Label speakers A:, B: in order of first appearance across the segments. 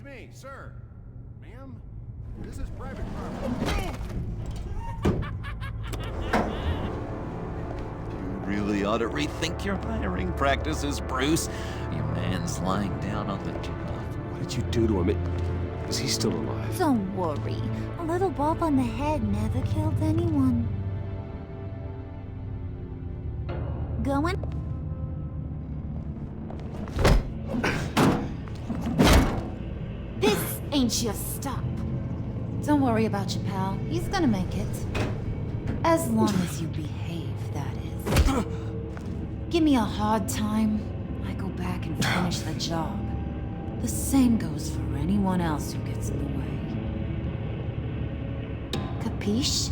A: Excuse me, sir. Ma'am? This is private property.
B: You really ought to rethink your hiring practices, Bruce. Your man's lying down on the job.
C: What did you do to him? Is he still alive?
D: Don't worry. A little bump on the head never killed anyone. Going? This ain't your stop. Don't worry about your pal. He's gonna make it. As long as you behave, that is. Give me a hard time, I go back and finish the job. The same goes for anyone else who gets in the way. Capiche?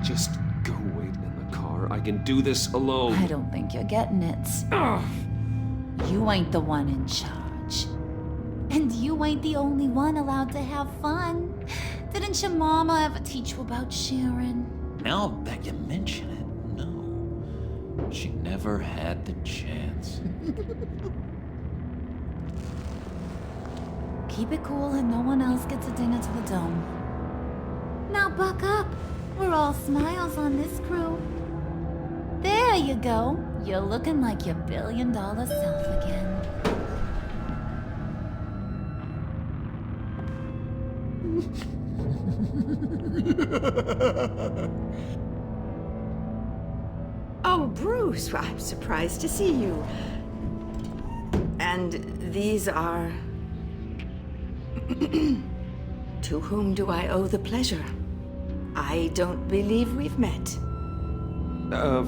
C: Just go wait in the car. I can do this alone.
D: I don't think you're getting it. Ugh. You ain't the one in charge. And you ain't the only one allowed to have fun. Didn't your mama ever teach you about sharing?
B: Now that you mention it, no. She never had the chance.
D: Keep it cool and no one else gets a dinner to the dome. Now buck up. We're all smiles on this crew. There you go. You're looking like your billion-dollar self again.
E: Oh, Bruce, I'm surprised to see you. And these are... To whom do I owe the pleasure? I don't believe we've met.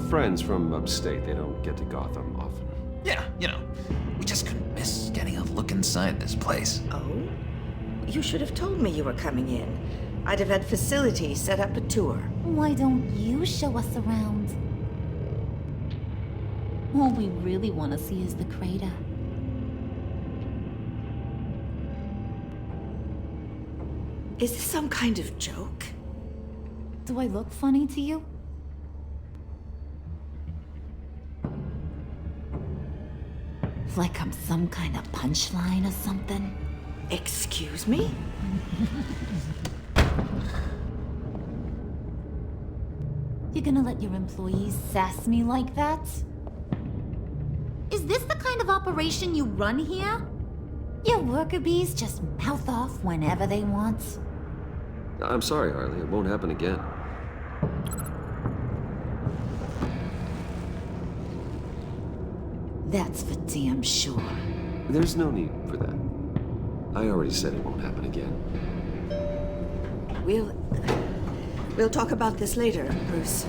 C: Friends from upstate. They don't get to Gotham often.
B: Yeah, you know, we just couldn't miss getting a look inside this place.
E: Oh? You should have told me you were coming in. I'd have had facilities set up a tour.
D: Why don't you show us around? All we really want to see is the crater.
E: Is this some kind of joke?
D: Do I look funny to you? Like I'm some kind of punchline or something?
E: Excuse me?
D: You're gonna let your employees sass me like that? Is this the kind of operation you run here? Your worker bees just mouth off whenever they want?
C: I'm sorry, Harley. It won't happen again.
D: That's for damn sure.
C: There's no need for that. I already said it won't happen again.
E: We'll talk about this later, Bruce.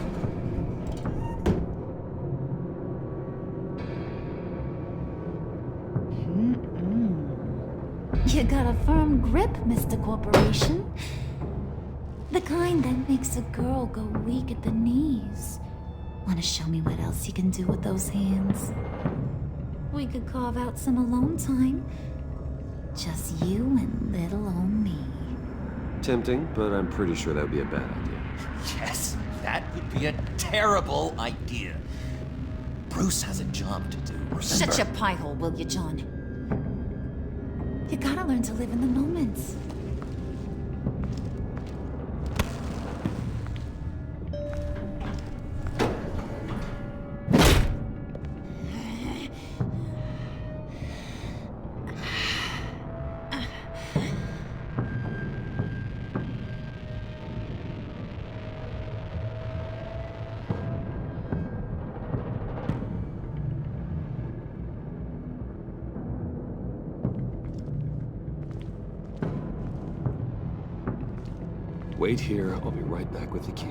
D: You got a firm grip, Mr. Corporation. The kind that makes a girl go weak at the knees. Wanna show me what else you can do with those hands? We could carve out some alone time. Just you and little old me.
C: Tempting, but I'm pretty sure that would be a bad idea.
B: Yes, that would be a terrible idea. Bruce has a job to do, remember?
D: Shut your pie hole, will you, John? You gotta learn to live in the moment.
C: Wait here. I'll be right back with the key.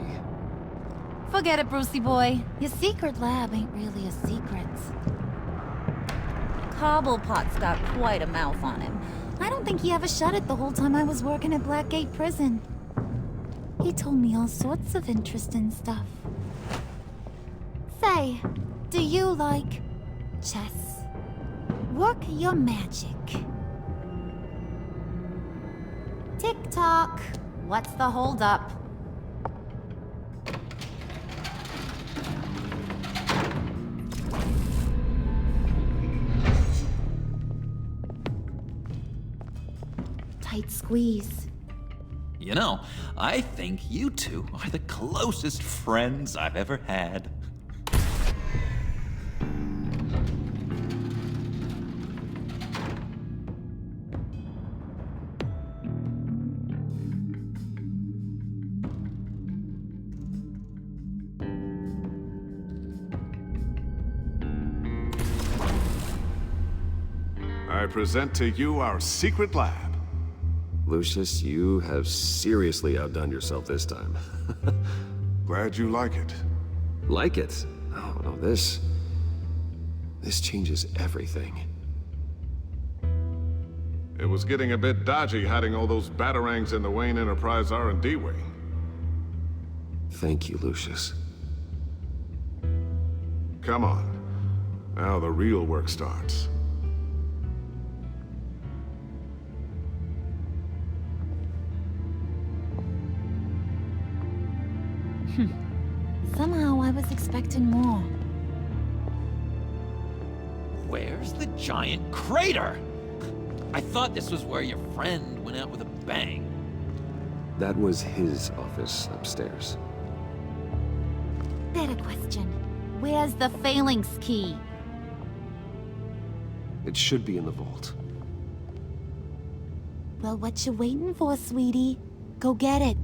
D: Forget it, Brucey boy. Your secret lab ain't really a secret. Cobblepot's got quite a mouth on him. I don't think he ever shut it the whole time I was working at Blackgate Prison. He told me all sorts of interesting stuff. Say, do you like chess? Work your magic. Tick-tock. What's the holdup? tight squeeze.
B: You know, I think you two are the closest friends I've ever had.
A: I present to you our secret lab.
C: Lucius, you have seriously outdone yourself this time.
A: Glad you like it.
C: Like it? Oh, no, this changes everything.
A: It was getting a bit dodgy hiding all those batarangs in the Wayne Enterprise R&D wing.
C: Thank you, Lucius.
A: Come on. Now the real work starts.
D: Somehow I was expecting more.
B: Where's the giant crater? I thought this was where your friend went out with a bang.
C: That was his office upstairs.
D: Better question. Where's the phalanx key?
C: It should be in the vault.
D: Well, what you waiting for, sweetie? Go get it.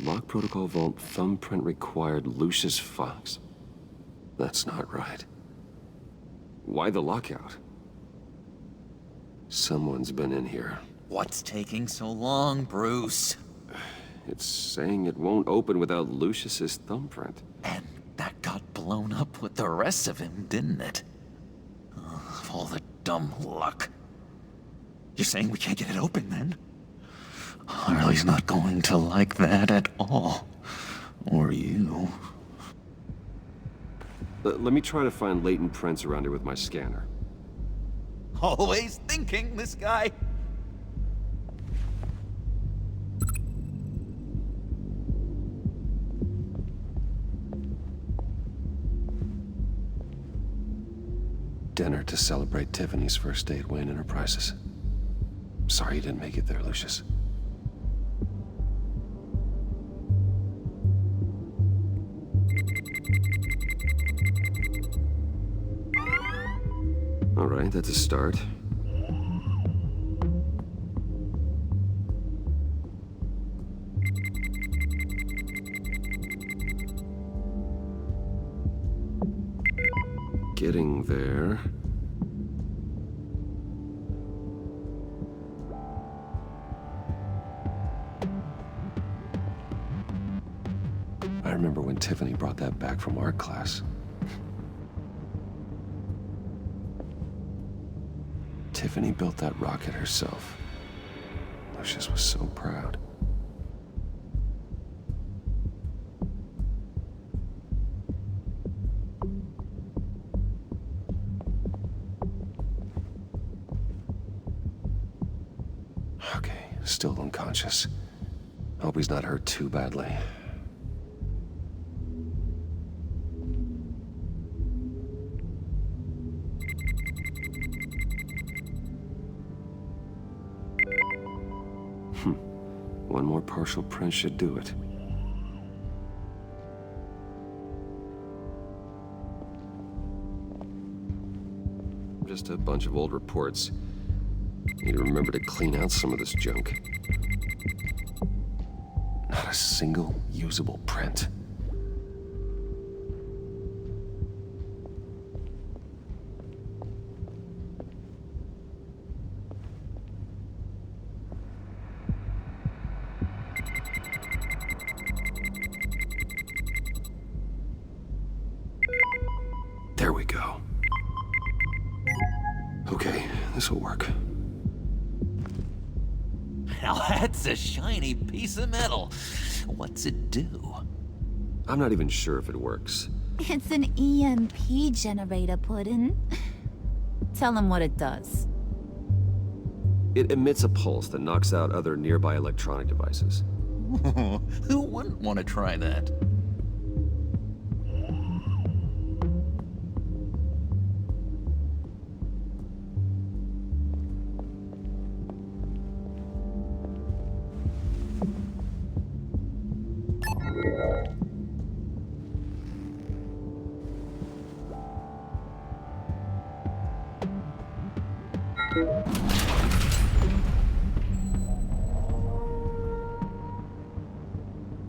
C: Lock protocol vault thumbprint required Lucius Fox. That's not right. Why the lockout? Someone's been in here.
B: What's taking so long, Bruce?
C: It's saying it won't open without Lucius's thumbprint.
B: And that got blown up with the rest of him, didn't it? Of all the dumb luck. You're saying we can't get it open, then? Harley's not going to like that at all. Or you.
C: Let me try to find latent prints around here with my scanner.
B: Always thinking, this guy.
C: Dinner to celebrate Tiffany's first day at Wayne Enterprises. Sorry you didn't make it there, Lucius. All right, that's a start. Getting there. I remember when Tiffany brought that back from art class. Tiffany built that rocket herself. Lucius was so proud. Okay, still unconscious. Hope he's not hurt too badly. One more partial print should do it. Just a bunch of old reports. Need to remember to clean out some of this junk. Not a single usable print. There we go. Okay, this will work.
B: Now that's a shiny piece of metal. What's it do?
C: I'm not even sure if it works.
D: It's an EMP generator, Puddin'. Tell him what it does.
C: It emits a pulse that knocks out other nearby electronic devices.
B: Who wouldn't want to try that?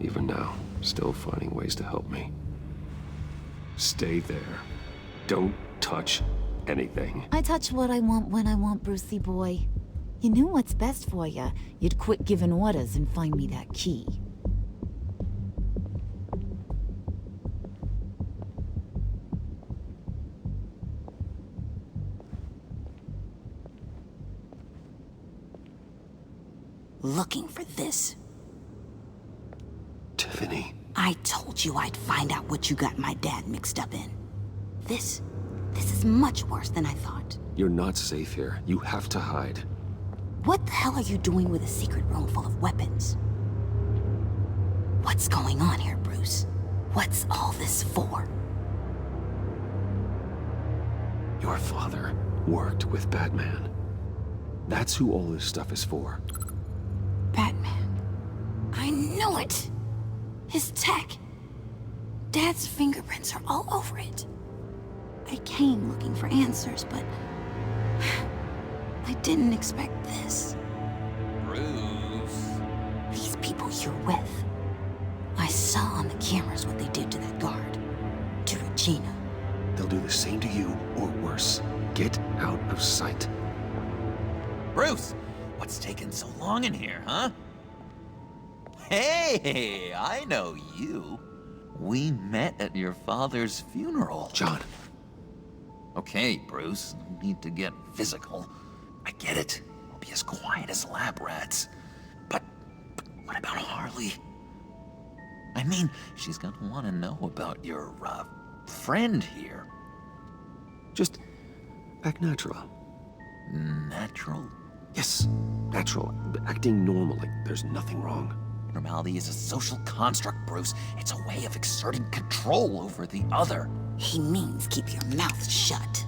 C: Even now, still finding ways to help me. Stay there. Don't touch anything.
D: I touch what I want when I want, Brucey boy. You knew what's best for you. You'd quit giving orders and find me that key.
F: Looking for this.
C: Tiffany.
F: I told you I'd find out what you got my dad mixed up in. This is much worse than I thought.
C: You're not safe here. You have to hide.
F: What the hell are you doing with a secret room full of weapons? What's going on here, Bruce? What's all this for?
C: Your father worked with Batman. That's who all this stuff is for.
F: Batman. I knew it! His tech. Dad's fingerprints are all over it. I came looking for answers, but I didn't expect this.
B: Bruce.
F: These people you're with. I saw on the cameras what they did to that guard. To Regina.
C: They'll do the same to you, or worse. Get out of sight.
B: Bruce! What's taking so long in here, huh? Hey, I know you. We met at your father's funeral.
C: John.
B: Okay, Bruce, no need to get physical. I get it. We'll be as quiet as lab rats. But what about Harley? I mean, she's gonna want to know about your, friend here.
C: Just act natural.
B: Natural?
C: Yes, natural. Acting normal, like there's nothing wrong.
B: Normality is a social construct, Bruce. It's a way of exerting control over the other.
F: He means keep your mouth shut.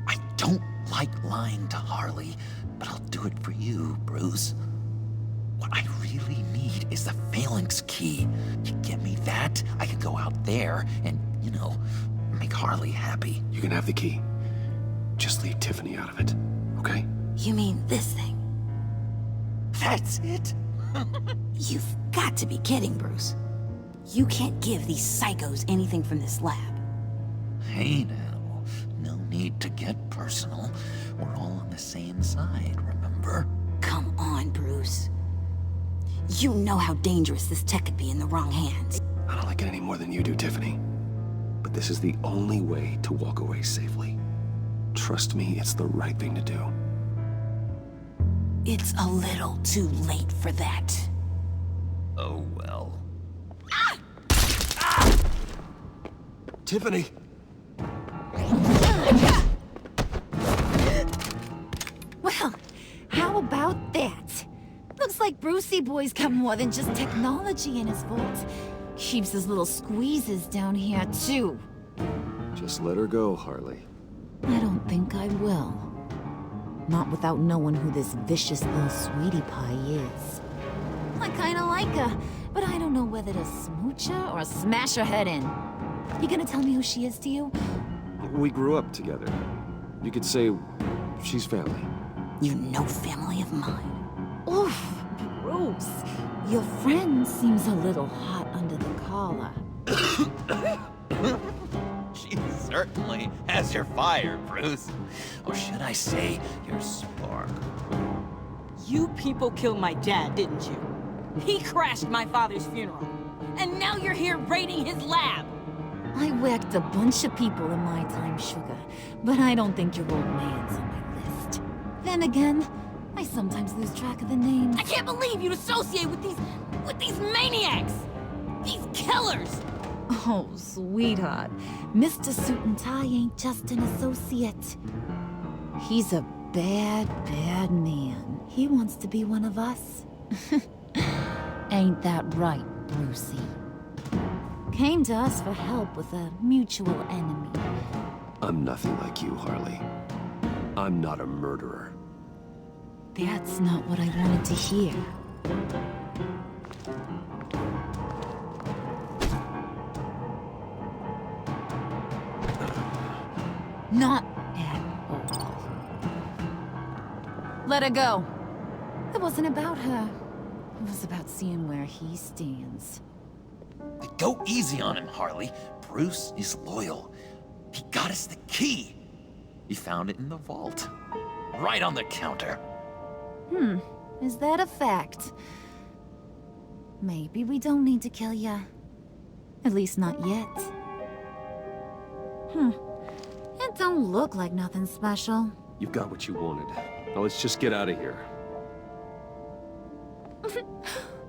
B: I don't like lying to Harley, but I'll do it for you, Bruce. What I really need is the phalanx key. You give me that, I can go out there and, make Harley happy.
C: You can have the key. Just leave Tiffany out of it, okay?
F: You mean this thing?
B: That's it?
F: You've got to be kidding, Bruce. You can't give these psychos anything from this lab.
B: Hey now, no need to get personal. We're all on the same side, remember?
F: Come on, Bruce. You know how dangerous this tech could be in the wrong hands.
C: I don't like it any more than you do, Tiffany. But this is the only way to walk away safely. Trust me, it's the right thing to do.
F: It's a little too late for that.
B: Oh well.
C: Tiffany!
D: Well, how about that? Looks like Brucey boy's got more than just technology in his vault. Keeps his little squeezes down here, too.
C: Just let her go, Harley.
D: I don't think I will. Not without knowing who this vicious little sweetie pie is. I kinda like her, but I don't know whether to smooch her or smash her head in. You gonna tell me who she is to you?
C: We grew up together. You could say she's family.
F: You're no family of mine.
D: Oof, Bruce. Your friend seems a little hot under the collar.
B: She certainly has your fire, Bruce. Or should I say, your spark.
G: You people killed my dad, didn't you? He crashed my father's funeral. And now you're here raiding his lab!
D: I whacked a bunch of people in my time, Sugar, but I don't think your old man's on my list. Then again, I sometimes lose track of the names.
G: I can't believe you'd associate with these maniacs! These killers!
D: Oh, sweetheart. Mr. Suit and Tie ain't just an associate. He's a bad, bad man. He wants to be one of us. Ain't that right, Brucey? Came to us for help with a mutual enemy.
C: I'm nothing like you, Harley. I'm not a murderer.
D: That's not what I wanted to hear. Not at all. Let her go. It wasn't about her. It was about seeing where he stands.
B: Go easy on him, Harley. Bruce is loyal. He got us the key. He found it in the vault. Right on the counter.
D: Is that a fact? Maybe we don't need to kill ya. At least not yet. It don't look like nothing special.
C: You've got what you wanted. Now let's just get out of here.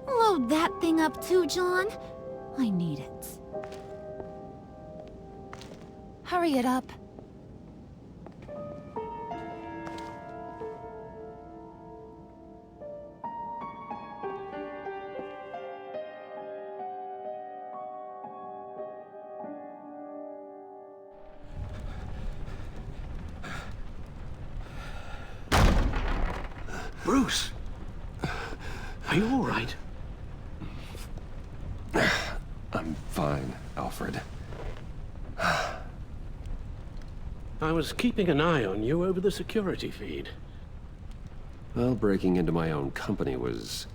D: Load that thing up too, John. I need it. Hurry it up.
H: Bruce! Are you all right?
C: I'm fine, Alfred.
H: I was keeping an eye on you over the security feed.
C: Well, breaking into my own company was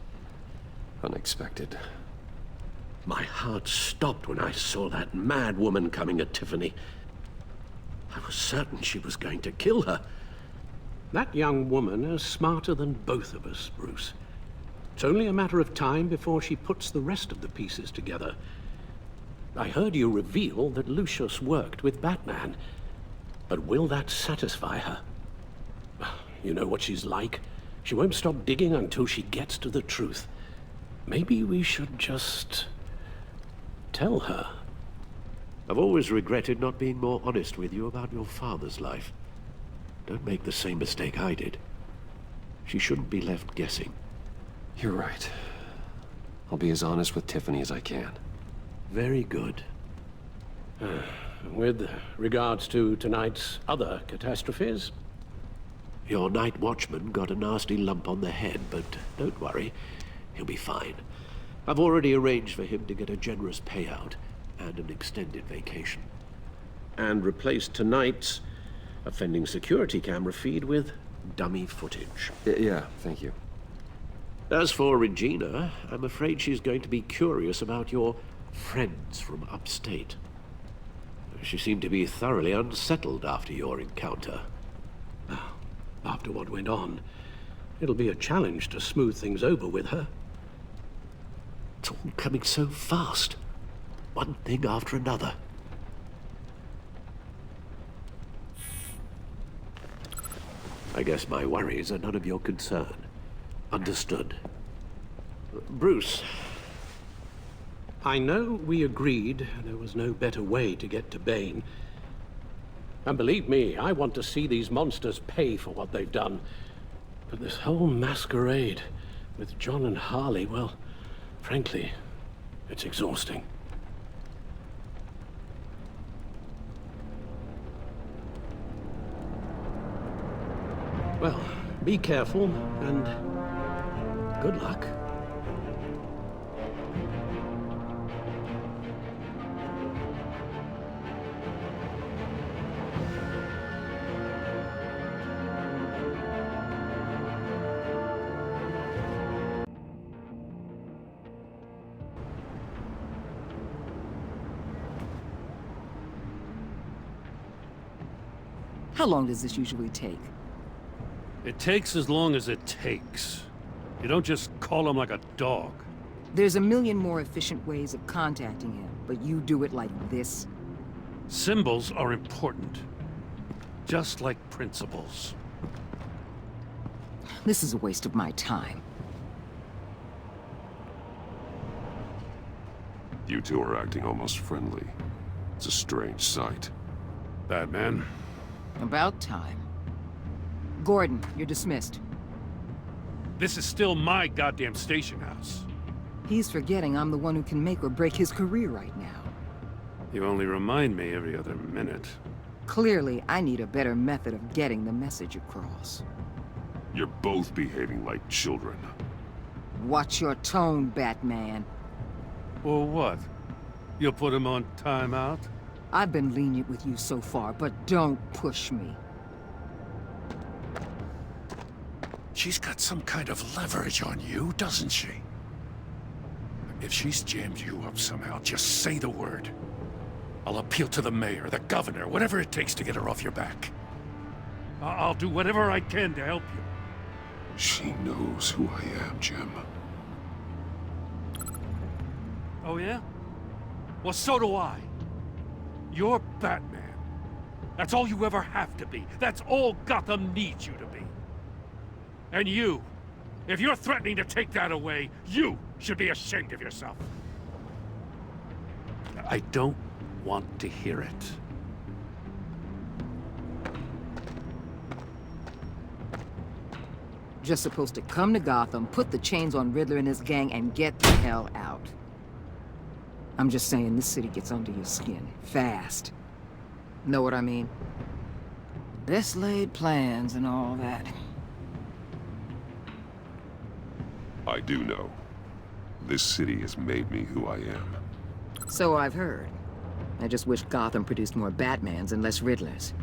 C: unexpected.
H: My heart stopped when I saw that mad woman coming at Tiffany. I was certain she was going to kill her. That young woman is smarter than both of us, Bruce. It's only a matter of time before she puts the rest of the pieces together. I heard you reveal that Lucius worked with Batman. But will that satisfy her? You know what she's like. She won't stop digging until she gets to the truth. Maybe we should just tell her.
I: I've always regretted not being more honest with you about your father's life. Don't make the same mistake I did. She shouldn't be left guessing.
C: You're right. I'll be as honest with Tiffany as I can.
I: Very good.
H: With regards to tonight's other catastrophes?
I: Your night watchman got a nasty lump on the head, but don't worry. He'll be fine. I've already arranged for him to get a generous payout and an extended vacation.
H: And replaced tonight's offending security camera feed with dummy footage.
C: Yeah, thank you.
I: As for Regina, I'm afraid she's going to be curious about your friends from upstate. She seemed to be thoroughly unsettled after your encounter.
H: After what went on, it'll be a challenge to smooth things over with her.
I: It's all coming so fast. One thing after another. I guess my worries are none of your concern. Understood. Bruce.
H: I know we agreed there was no better way to get to Bane. And believe me, I want to see these monsters pay for what they've done. But this whole masquerade with John and Harley, well, frankly, it's exhausting. Well, be careful, and good luck.
J: How long does this usually take?
K: It takes as long as it takes. You don't just call him like a dog.
J: There's a million more efficient ways of contacting him, but you do it like this?
K: Symbols are important. Just like principles.
J: This is a waste of my time.
L: You two are acting almost friendly. It's a strange sight.
K: Batman.
J: About time. Gordon, you're dismissed.
K: This is still my goddamn station house.
J: He's forgetting I'm the one who can make or break his career right now.
K: You only remind me every other minute.
J: Clearly, I need a better method of getting the message across.
L: You're both behaving like children.
J: Watch your tone, Batman.
K: Or what? You'll put him on timeout?
J: I've been lenient with you so far, but don't push me.
M: She's got some kind of leverage on you, doesn't she? If she's jammed you up somehow, just say the word. I'll appeal to the mayor, the governor, whatever it takes to get her off your back.
K: I'll do whatever I can to help you.
L: She knows who I am, Jim.
K: Oh yeah? Well, so do I. You're Batman. That's all you ever have to be. That's all Gotham needs you to be. And you, if you're threatening to take that away, you should be ashamed of yourself. I don't want to hear it.
J: Just supposed to come to Gotham, put the chains on Riddler and his gang, and get the hell out. I'm just saying, this city gets under your skin. Fast. Know what I mean? Best laid plans and all that.
L: I do know. This city has made me who I am.
J: So I've heard. I just wish Gotham produced more Batmans and less Riddlers.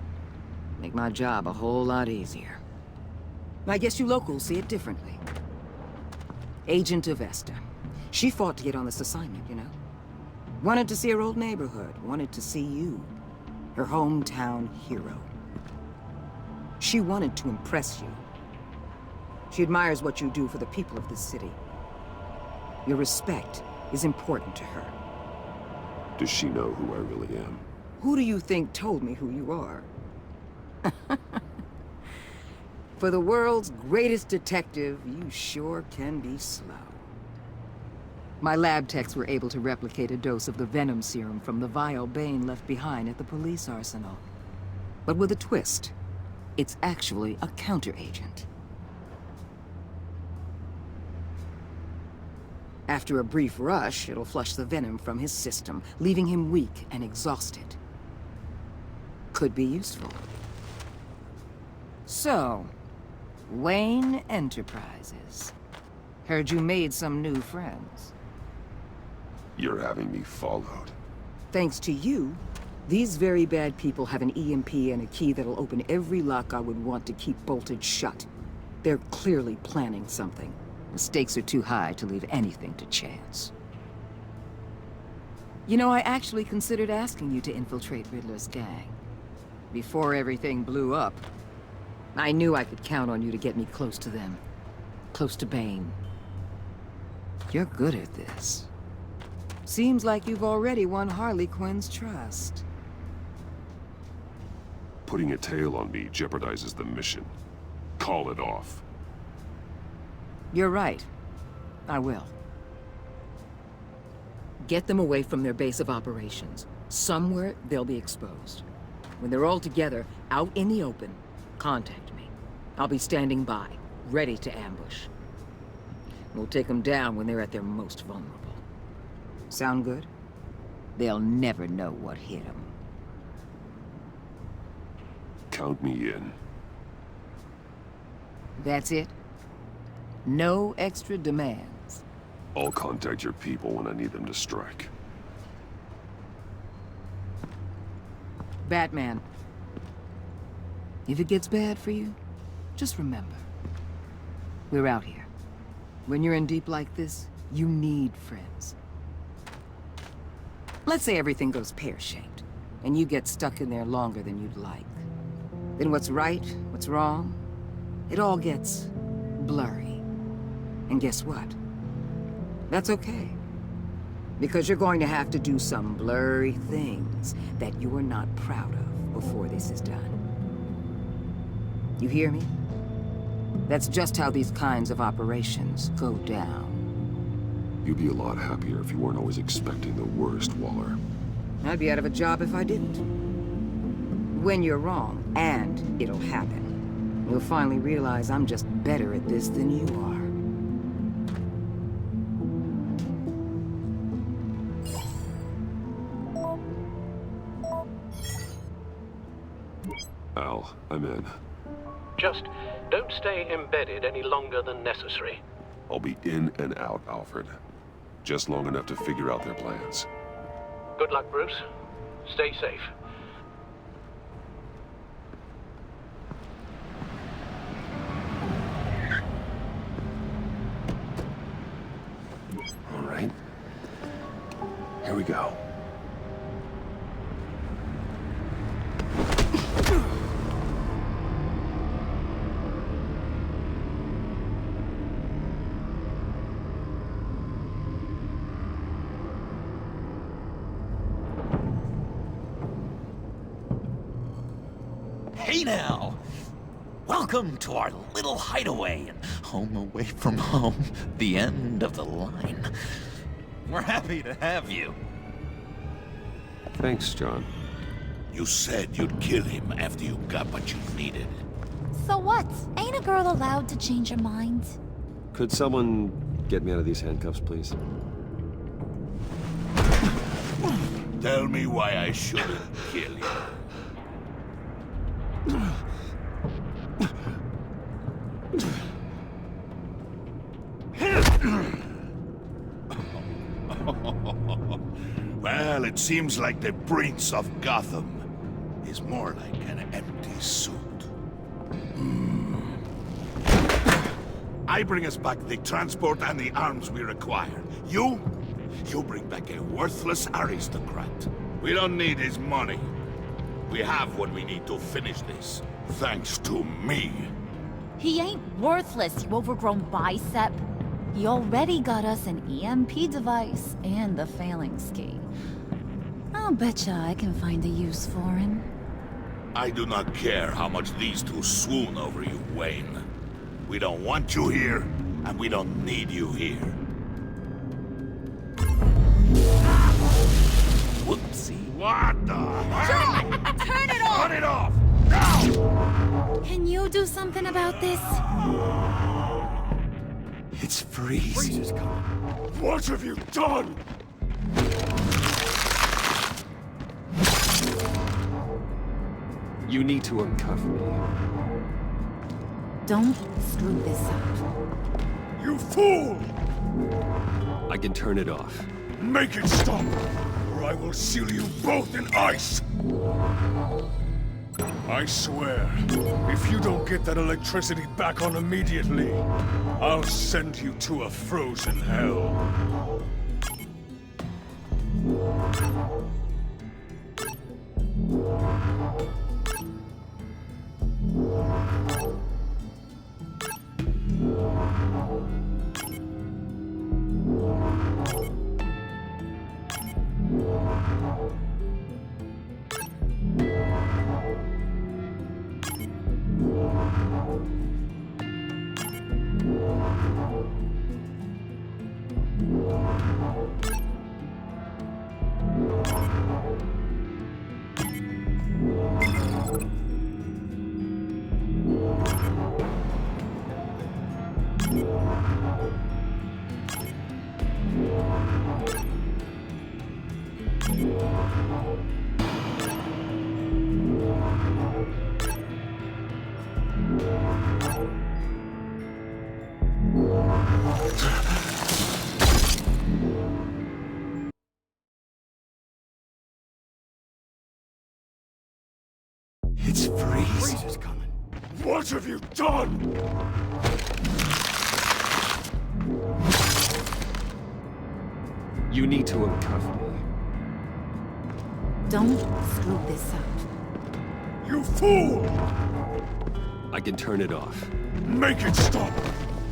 J: Make my job a whole lot easier. I guess you locals see it differently. Agent Avesta. She fought to get on this assignment, you know? Wanted to see her old neighborhood. Wanted to see you. Her hometown hero. She wanted to impress you. She admires what you do for the people of this city. Your respect is important to her.
L: Does she know who I really am?
J: Who do you think told me who you are? For the world's greatest detective, you sure can be slow. My lab techs were able to replicate a dose of the venom serum from the vial Bane left behind at the police arsenal. But with a twist. It's actually a counteragent. After a brief rush, it'll flush the venom from his system, leaving him weak and exhausted. Could be useful. So, Wayne Enterprises. Heard you made some new friends.
L: You're having me followed.
J: Thanks to you, these very bad people have an EMP and a key that'll open every lock I would want to keep bolted shut. They're clearly planning something. The stakes are too high to leave anything to chance. You know, I actually considered asking you to infiltrate Riddler's gang. Before everything blew up, I knew I could count on you to get me close to them. Close to Bane. You're good at this. Seems like you've already won Harley Quinn's trust.
L: Putting a tail on me jeopardizes the mission. Call it off.
J: You're right. I will. Get them away from their base of operations. Somewhere they'll be exposed. When they're all together, out in the open, contact me. I'll be standing by, ready to ambush. We'll take them down when they're at their most vulnerable. Sound good? They'll never know what hit them.
L: Count me in.
J: That's it? No extra demands.
L: I'll contact your people when I need them to strike.
J: Batman. If it gets bad for you, just remember. We're out here. When you're in deep like this, you need friends. Let's say everything goes pear-shaped, and you get stuck in there longer than you'd like. Then what's right, what's wrong, it all gets blurry. And guess what? That's okay. Because you're going to have to do some blurry things that you are not proud of before this is done. You hear me? That's just how these kinds of operations go down.
L: You'd be a lot happier if you weren't always expecting the worst, Waller.
J: I'd be out of a job if I didn't. When you're wrong, and it'll happen. You'll finally realize I'm just better at this than you are.
L: Al, I'm in.
I: Just don't stay embedded any longer than necessary.
L: I'll be in and out, Alfred. Just long enough to figure out their plans.
I: Good luck, Bruce. Stay safe.
L: All right. Here we go.
B: Hey now! Welcome to our little hideaway and home away from home, the end of the line. We're happy to have you.
C: Thanks, John.
M: You said you'd kill him after you got what you needed.
D: So what? Ain't a girl allowed to change her mind?
C: Could someone get me out of these handcuffs, please?
M: Tell me why I shouldn't kill you. Well, it seems like the Prince of Gotham is more like an empty suit. I bring us back the transport and the arms we require. You bring back a worthless aristocrat. We don't need his money. We have what we need to finish this, thanks to me.
D: He ain't worthless, you overgrown bicep. He already got us an EMP device and the phalanx key. I'll betcha I can find a use for him.
M: I do not care how much these two swoon over you, Wayne. We don't want you here, and we don't need you here.
B: Whoopsie.
M: What the hell?
G: Turn it off!
M: Cut it off! Now!
D: Can you do something about this?
B: It's freeze.
M: What have you done?
C: You need to uncuff me.
D: Don't screw this up.
M: You fool!
C: I can turn it off.
M: Make it stop, or I will seal you both in ice! I swear, if you don't get that electricity back on immediately, I'll send you to a frozen hell.
B: It's freeze.
M: Freeze is coming. What have you done?
C: You need to uncuff me.
D: Don't screw this up.
M: You fool!
C: I can turn it off.
M: Make it stop,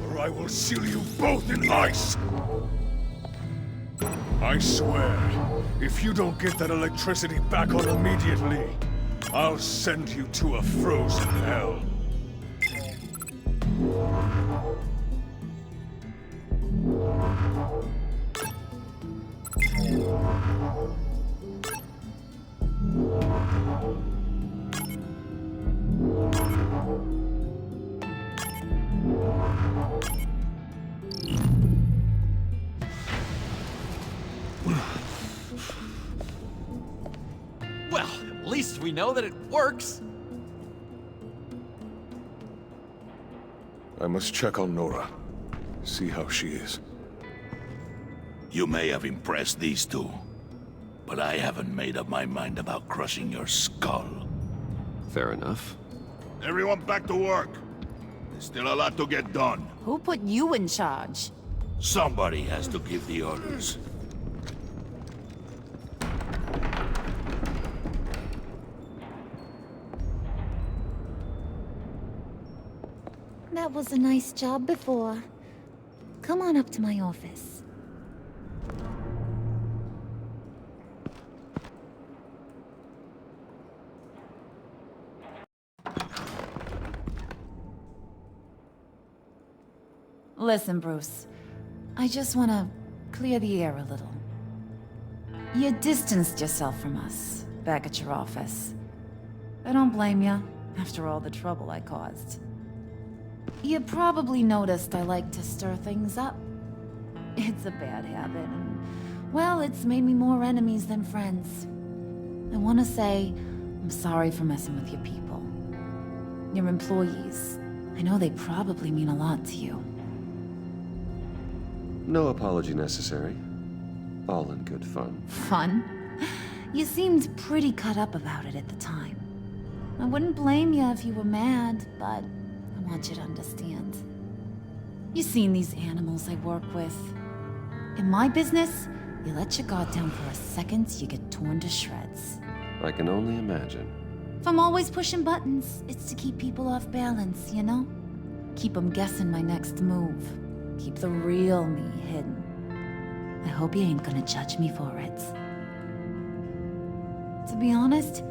M: or I will seal you both in ice! I swear, if you don't get that electricity back on immediately, I'll send you to a frozen hell.
B: Well, at least we know that it works.
A: I must check on Nora. See how she is.
N: You may have impressed these two, but I haven't made up my mind about crushing your skull.
C: Fair enough.
N: Everyone back to work. There's still a lot to get done.
G: Who put you in charge?
N: Somebody has to give the orders.
D: That was a nice job before. Come on up to my office.
G: Listen, Bruce. I just want to clear the air a little. You distanced yourself from us back at your office. I don't blame you, after all the trouble I caused. You probably noticed I like to stir things up. It's a bad habit, and, well, it's made me more enemies than friends. I want to say I'm sorry for messing with your people. Your employees. I know they probably mean a lot to you.
C: No apology necessary. All in good fun.
G: Fun? You seemed pretty cut up about it at the time. I wouldn't blame you if you were mad, but I want you to understand. You've seen these animals I work with. In my business, you let your guard down for a second, you get torn to shreds.
C: I can only imagine.
D: If I'm always pushing buttons, it's to keep people off balance, you know?
G: Keep them guessing my next move. Keep the real me hidden. I hope you ain't gonna judge me for it. To be honest,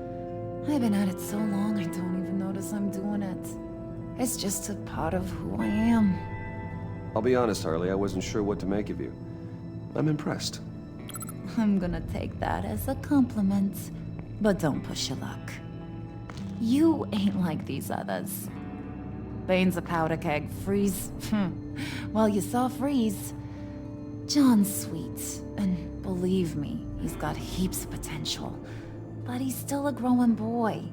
G: I've been at it so long I don't even notice I'm doing it. It's just a part of who I am.
C: I'll be honest, Harley, I wasn't sure what to make of you. I'm impressed.
G: I'm gonna take that as a compliment. But don't push your luck. You ain't like these others. Bane's a powder keg. Freeze. Well, you saw Freeze. John's sweet, and believe me, he's got heaps of potential. But he's still a growing boy.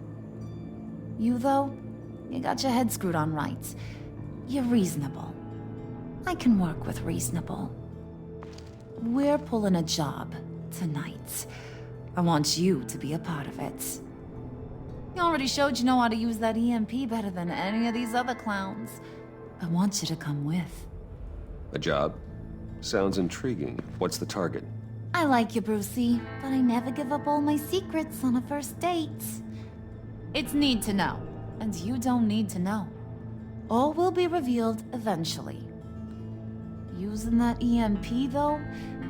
G: You, though, you got your head screwed on right. You're reasonable. I can work with reasonable. We're pulling a job tonight. I want you to be a part of it. You already showed you know how to use that EMP better than any of these other clowns. I want you to come with.
C: A job? Sounds intriguing. What's the target?
D: I like you, Brucey, but I never give up all my secrets on a first date.
G: It's need to know, and you don't need to know. All will be revealed eventually. Using that EMP, though,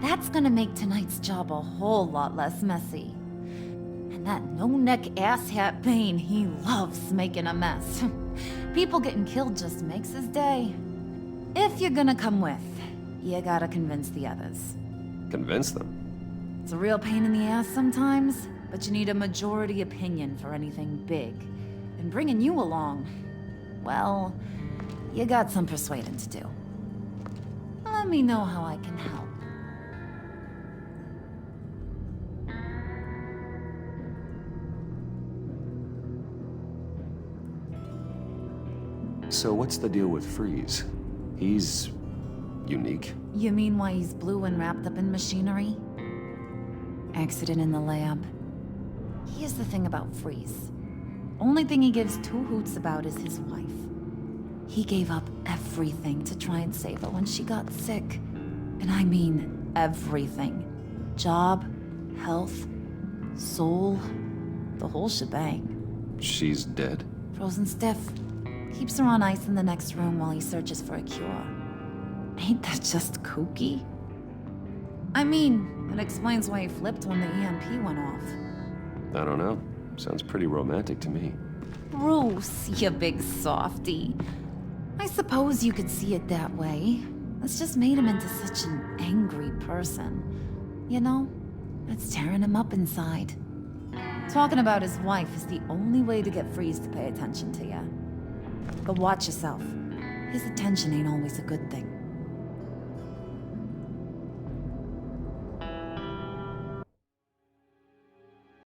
G: that's gonna make tonight's job a whole lot less messy. And that no-neck asshat Bane, he loves making a mess. People getting killed just makes his day. If you're gonna come with, you gotta convince the others.
C: Convince them?
G: It's a real pain in the ass sometimes, but you need a majority opinion for anything big. And bringing you along, well, you got some persuading to do. Let me know how I can help.
C: So what's the deal with Freeze? He's unique?
G: You mean why he's blue and wrapped up in machinery? Accident in the lab. Here's the thing about Freeze. Only thing he gives two hoots about is his wife. He gave up everything to try and save her when she got sick. And I mean everything. Job, health, soul, the whole shebang.
C: She's dead?
G: Frozen stiff. Keeps her on ice in the next room while he searches for a cure. Ain't that just kooky? I mean, it explains why he flipped when the EMP went off.
C: I don't know. Sounds pretty romantic to me.
G: Bruce, you big softy. I suppose you could see it that way. It's just made him into such an angry person. You know, it's tearing him up inside. Talking about his wife is the only way to get Freeze to pay attention to you. But watch yourself. His attention ain't always a good thing.